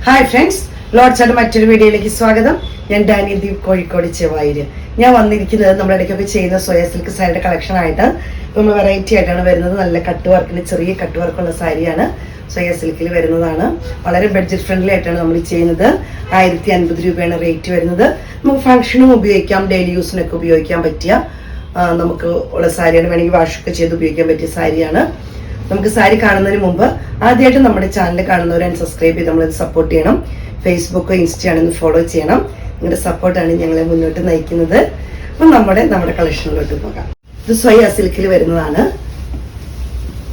Hi friends, ലോഡ്സായിട്ട് മറ്റൊരു വീഡിയോയിലേക്ക് സ്വാഗതം. ഞാൻ ഡാനി ദീപ്, കോഴിക്കോട് ചെവായൂര്. ഞാൻ വന്നിരിക്കുന്നത് നമ്മുടെ ഇടയ്ക്കൊക്കെ ചെയ്യുന്ന സോയ സിൽക്ക് സാരിയുടെ കളക്ഷൻ ആയിട്ട്. നമ്മൾ വെറൈറ്റി ആയിട്ടാണ് വരുന്നത്. നല്ല കട്ട് വർക്കിന്, ചെറിയ കട്ട് വർക്കുള്ള സാരിയാണ്. സോയ സിൽക്കിൽ വരുന്നതാണ്. വളരെ ബഡ്ജറ്റ് ഫ്രണ്ട്ലി ആയിട്ടാണ് നമ്മൾ ചെയ്യുന്നത്. 1050 രൂപയാണ് റേറ്റ് വരുന്നത്. നമുക്ക് ഫംഗ്ഷനും ഉപയോഗിക്കാം, ഡെയിലി യൂസിനൊക്കെ ഉപയോഗിക്കാൻ പറ്റിയ നമുക്ക് ഉള്ള സാരിയാണ്. വേണമെങ്കിൽ വാഷൊക്കെ ചെയ്ത് ഉപയോഗിക്കാൻ പറ്റിയ സാരിയാണ്. നമുക്ക് സാരി കാണുന്നതിന് മുമ്പ് ആദ്യമായിട്ട് നമ്മുടെ ചാനൽ കാണുന്നവരെ സബ്സ്ക്രൈബ് ചെയ്ത് നമ്മളത് സപ്പോർട്ട് ചെയ്യണം. ഫേസ്ബുക്ക്, ഇൻസ്റ്റയാണെന്ന് ഫോളോ ചെയ്യണം. നിങ്ങളുടെ സപ്പോർട്ടാണ് ഞങ്ങളെ മുന്നോട്ട് നയിക്കുന്നത്. അപ്പം നമ്മുടെ കളക്ഷനിലോട്ട് പോകാം. ഇത് സോയ സിൽക്കിൽ വരുന്നതാണ്.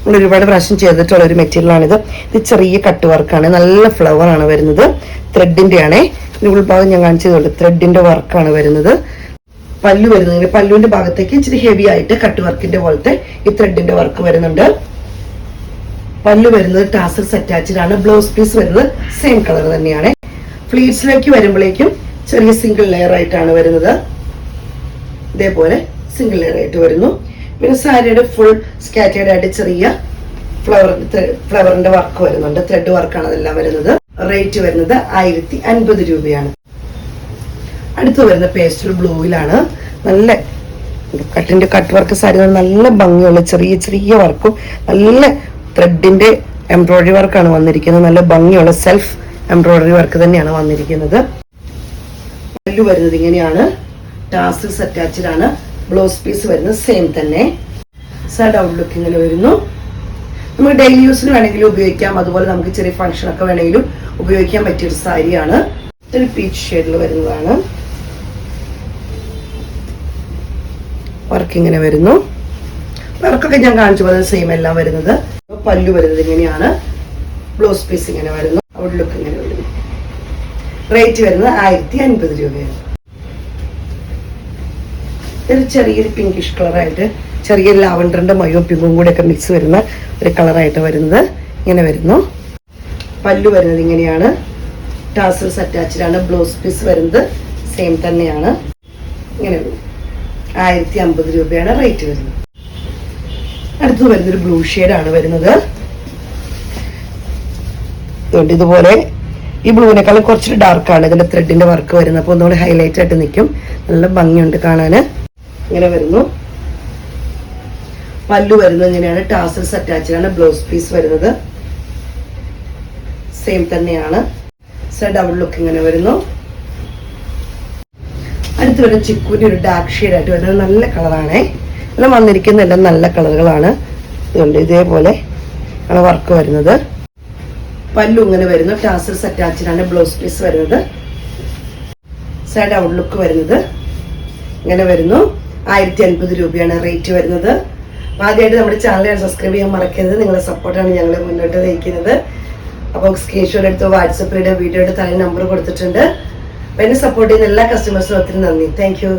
നമ്മൾ ഒരുപാട് പ്രാവശ്യം ചെയ്തിട്ടുള്ള ഒരു മെറ്റീരിയലാണിത്. ഇത് ചെറിയ കട്ട് വർക്കാണ്. നല്ല ഫ്ലവർ ആണ് വരുന്നത്. ത്രെഡിന്റെ ആണേ. ഇതിന്റെ ഉൾഭാഗം ഞാൻ കാണിച്ചതുകൊണ്ട് ത്രെഡിന്റെ വർക്കാണ് വരുന്നത്. പല്ലു വരുന്നത്, പല്ലുവിന്റെ ഭാഗത്തേക്ക് ഇച്ചിരി ഹെവി ആയിട്ട് കട്ട് വർക്കിന്റെ പോലത്തെ ഈ ത്രെഡിന്റെ വർക്ക് വരുന്നുണ്ട്. പല്ലു വരുന്നത് ടാസൽസ് അറ്റാച്ച്ഡ് ആണ്. ബ്ലൗസ് പീസ് വരുന്നത് സെയിം കളർ തന്നെയാണ്. ഫ്ലീറ്റ്സിലേക്ക് വരുമ്പോഴേക്കും ചെറിയ സിംഗിൾ ലെയർ ആയിട്ടാണ് വരുന്നത്. ഇതേപോലെ സിംഗിൾ ലെയർ ആയിട്ട് വരുന്നു. പിന്നെ സാരിയുടെ ഫുൾ സ്കാറ്റേർഡ് ആയിട്ട് ചെറിയ ഫ്ലവറിന്റെ വർക്ക് വരുന്നുണ്ട്. ത്രെഡ് വർക്കാണ് അതെല്ലാം വരുന്നത്. റേറ്റ് വരുന്നത് 1050 രൂപയാണ്. അടുത്ത് വരുന്ന പേസ്റ്റൽ ബ്ലൂവിലാണ്. നല്ല കട്ട് വർക്ക് സാരി, നല്ല ഭംഗിയുള്ള ചെറിയ ചെറിയ വർക്കും നല്ല ത്രെഡിന്റെ എംബ്രോയിഡറി വർക്കാണ് വന്നിരിക്കുന്നത്. നല്ല ഭംഗിയുള്ള സെൽഫ് എംബ്രോയിഡറി വർക്ക് തന്നെയാണ് വന്നിരിക്കുന്നത്. പല്ലു വരുന്നത് ഇങ്ങനെയാണ്. ടാസൽസ് അറ്റാച്ച്ഡ് ആണ്. ബ്ലൗസ് പീസ് വരുന്നത് സെയിം തന്നെ. സൈഡ് ഔട്ട് ലുക്ക് ഇങ്ങനെ വരുന്നു. നമുക്ക് ഡെയിലി യൂസിന് വേണമെങ്കിലും ഉപയോഗിക്കാം. അതുപോലെ നമുക്ക് ചെറിയ ഫംഗ്ഷൻ ഒക്കെ വേണമെങ്കിലും ഉപയോഗിക്കാൻ പറ്റിയൊരു സാരിയാണ്. ഇതൊരു പീച്ച് ഷെയ്ഡിൽ വരുന്നതാണ്. വർക്ക് ഇങ്ങനെ വരുന്നു. വർക്കൊക്കെ ഞാൻ കാണിച്ചു പോലെ സെയിം എല്ലാം വരുന്നത്. പല്ലു വരുന്നത് ഇങ്ങനെയാണ്. ബ്ലൗസ് പീസ് ഇങ്ങനെ വരുന്നു. ഔട്ട് ലുക്ക് ഇങ്ങനെ വരുന്നു. റേറ്റ് വരുന്നത് 1050 രൂപയാണ്. ഇത് ചെറിയൊരു പിങ്കിഷ് കളറായിട്ട്, ചെറിയൊരു ലാവണ്ടറിന്റെ മയോ പിങ്കും കൂടെ ഒക്കെ മിക്സ് വരുന്ന ഒരു കളറായിട്ട് വരുന്നത്. ഇങ്ങനെ വരുന്നു. പല്ലു വരുന്നത് ഇങ്ങനെയാണ്. ടാസൽസ് അറ്റാച്ച്ഡ് ആണ്. ബ്ലൗസ് പീസ് വരുന്നത് സെയിം തന്നെയാണ്. ഇങ്ങനെ 1050 രൂപയാണ് റേറ്റ് വരുന്നത്. അടുത്ത് വരുന്നൊരു ബ്ലൂ ഷെയ്ഡാണ് വരുന്നത്. ഇതുപോലെ ഈ ബ്ലൂവിനേക്കാളും കുറച്ചൊരു ഡാർക്കാണ് ഇതിന്റെ ത്രെഡിന്റെ വർക്ക് വരുന്നത്. അപ്പോൾ ഒന്നുകൂടെ ഹൈലൈറ്റ് ആയിട്ട് നിൽക്കും. നല്ല ഭംഗിയുണ്ട് കാണാന്. ഇങ്ങനെ വരുന്നു. പല്ലു വരുന്നത് ഇങ്ങനെയാണ്. ടാസൽസ് അറ്റാച്ച്ഡ് ആണ്. ബ്ലൗസ് പീസ് വരുന്നത് സെയിം തന്നെയാണ്. ഡബിൾ ലുക്ക് ഇങ്ങനെ വരുന്നു. അടുത്ത് വരുന്ന ചിക്കുവിന്റെ ഒരു ഡാർക്ക് ഷെയ്ഡ് ആയിട്ട് വരുന്നത്. നല്ല കളറാണേ. എല്ലാം വന്നിരിക്കുന്ന എല്ലാം നല്ല കളറുകളാണ്. ഇതുകൊണ്ട് ഇതേപോലെ ആണ് വർക്ക് വരുന്നത്. പല്ലു ഇങ്ങനെ വരുന്നു. ടാസൽസ് അറ്റാച്ച്ഡ് ആണ്. ബ്ലൗസ് പീസ് വരുന്നത്. സൈഡ് ഔട്ട് ലുക്ക് വരുന്നത് ഇങ്ങനെ വരുന്നു. 1050 രൂപയാണ് റേറ്റ് വരുന്നത്. ആദ്യമായിട്ട് നമ്മുടെ ചാനൽ സബ്സ്ക്രൈബ് ചെയ്യാൻ മറക്കരുത്. നിങ്ങളുടെ സപ്പോർട്ടാണ് ഞങ്ങളെ മുന്നോട്ട് നയിക്കുന്നത്. അപ്പോൾ സ്ക്രീൻഷോട്ട് എടുത്ത് വാട്സപ്പിലൂടെ വീഡിയോയുടെ താഴെ നമ്പർ കൊടുത്തിട്ടുണ്ട്. അപ്പോൾ എന്നെ സപ്പോർട്ട് ചെയ്യുന്ന എല്ലാ കസ്റ്റമേഴ്സിനും ഒത്തിരി നന്ദി. Thank you.